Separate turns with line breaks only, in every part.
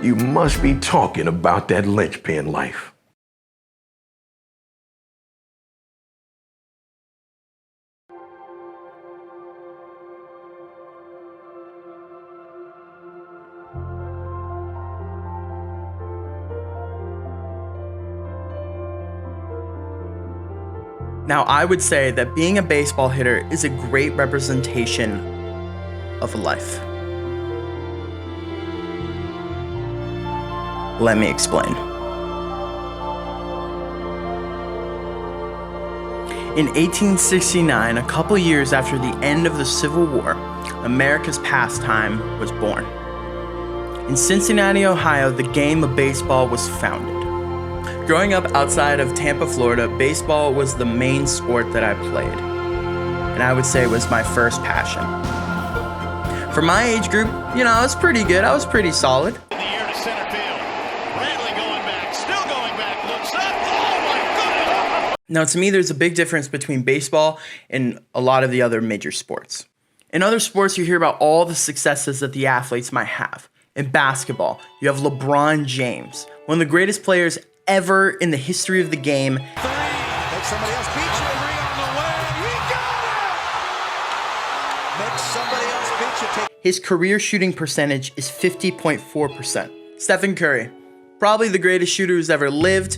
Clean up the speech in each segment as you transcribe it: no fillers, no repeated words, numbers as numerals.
you must be talking about that linchpin life.
Now, I would say that being a baseball hitter is a great representation of life. Let me explain. In 1869, a couple years after the end of the Civil War, America's pastime was born. In Cincinnati, Ohio, the game of baseball was founded. Growing up outside of Tampa, Florida, baseball was the main sport that I played, and I would say it was my first passion. For my age group, I was pretty good. I was pretty solid.
In the air to center field. Bradley going back, still going back, looks up. Oh my goodness!
Now, to me, there's a big difference between baseball and a lot of the other major sports. In other sports, you hear about all the successes that the athletes might have. In basketball, you have LeBron James, one of the greatest players ever in the history of the game.
Make somebody else beat you. Three on the way. He got it! Make somebody else beat you.
His career shooting percentage is 50.4%. Stephen Curry, probably the greatest shooter who's ever lived.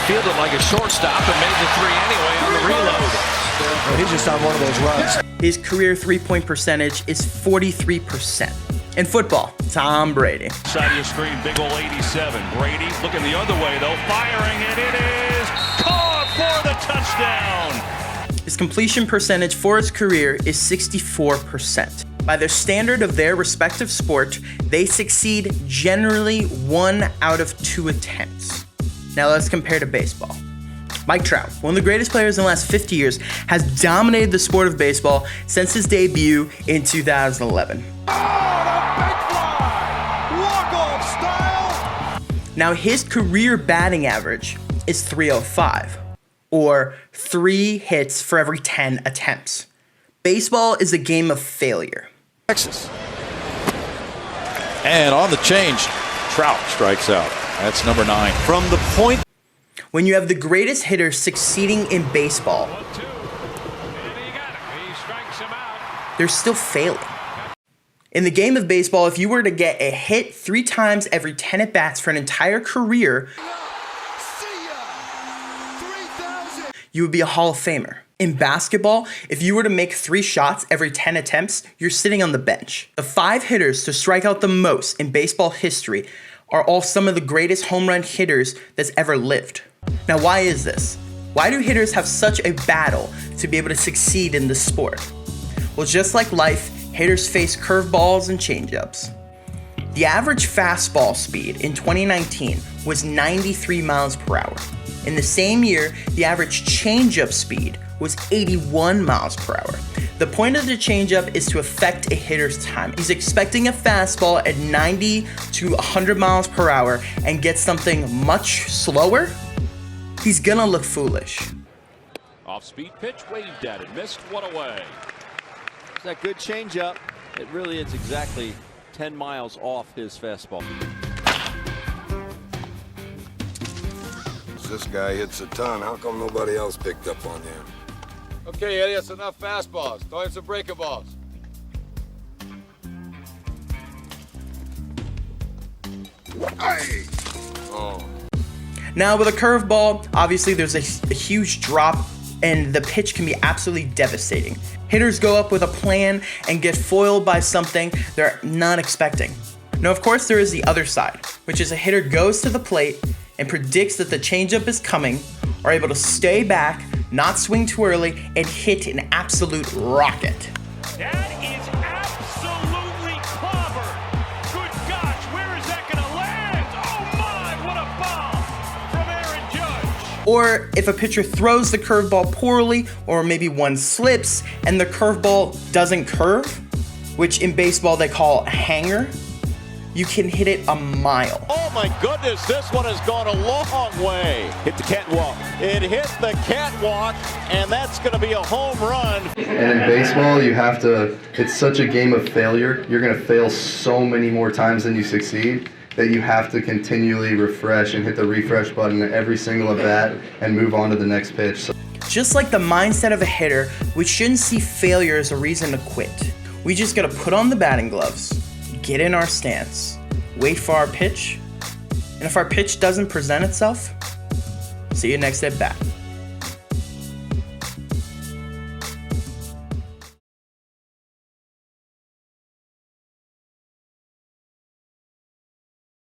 Fielded like a shortstop and made the three anyway on the reload.
Well, he's just on one of those runs.
His career three-point percentage is 43%. In football, Tom Brady.
Side of your screen, big ol' 87. Brady looking the other way, though, firing, and it is caught for the touchdown.
His completion percentage for his career is 64%. By their standard of their respective sport, they succeed generally 1 out of 2 attempts. Now let's compare to baseball. Mike Trout, one of the greatest players in the last 50 years, has dominated the sport of baseball since his debut in 2011. Now, his career batting average is .305, or 3 hits for every 10 attempts. Baseball is a game of failure.
Texas. And on the change, Trout strikes out. That's number 9. From the point.
When you have the greatest hitter succeeding in baseball, they're still failing. In the game of baseball, if you were to get a hit 3 times every 10 at-bats for an entire career, you would be a Hall of Famer. In basketball, if you were to make 3 shots every 10 attempts, you're sitting on the bench. The 5 hitters to strike out the most in baseball history are all some of the greatest home run hitters that's ever lived. Now, why is this? Why do hitters have such a battle to be able to succeed in this sport? Well, just like life, hitters face curveballs and changeups. The average fastball speed in 2019 was 93 miles per hour. In the same year, the average changeup speed was 81 miles per hour. The point of the changeup is to affect a hitter's time. He's expecting a fastball at 90 to 100 miles per hour and gets something much slower. He's gonna look foolish.
Off-speed pitch, waved at it, missed, one away.
It's that good changeup. It really is exactly 10 miles off his fastball.
This guy hits a ton. How come nobody else picked up on him?
Okay, Eddie, that's enough fastballs. Throw in some breaking balls.
Hey! Oh.
Now with a curveball, obviously there's a huge drop and the pitch can be absolutely devastating. Hitters go up with a plan and get foiled by something they're not expecting. Now, of course, there is the other side, which is a hitter goes to the plate and predicts that the changeup is coming, are able to stay back, not swing too early, and hit an absolute rocket.
That is absolutely clobbered. Good gosh, where is that going to land? Oh my, what a bomb from Aaron Judge.
Or if a pitcher throws the curveball poorly, or maybe one slips and the curveball doesn't curve, which in baseball they call a hanger, you can hit it a mile.
Oh my goodness, this one has gone a long way.
Hit the catwalk.
It hit the catwalk, and that's going to be a home run.
And in baseball, you have to, it's such a game of failure. You're going to fail so many more times than you succeed. that you have to continually refresh and hit the refresh button at every single at bat and move on to the next pitch. So
just like the mindset of a hitter, we shouldn't see failure as a reason to quit. We just gotta put on the batting gloves, get in our stance, wait for our pitch, and if our pitch doesn't present itself, see you next at bat.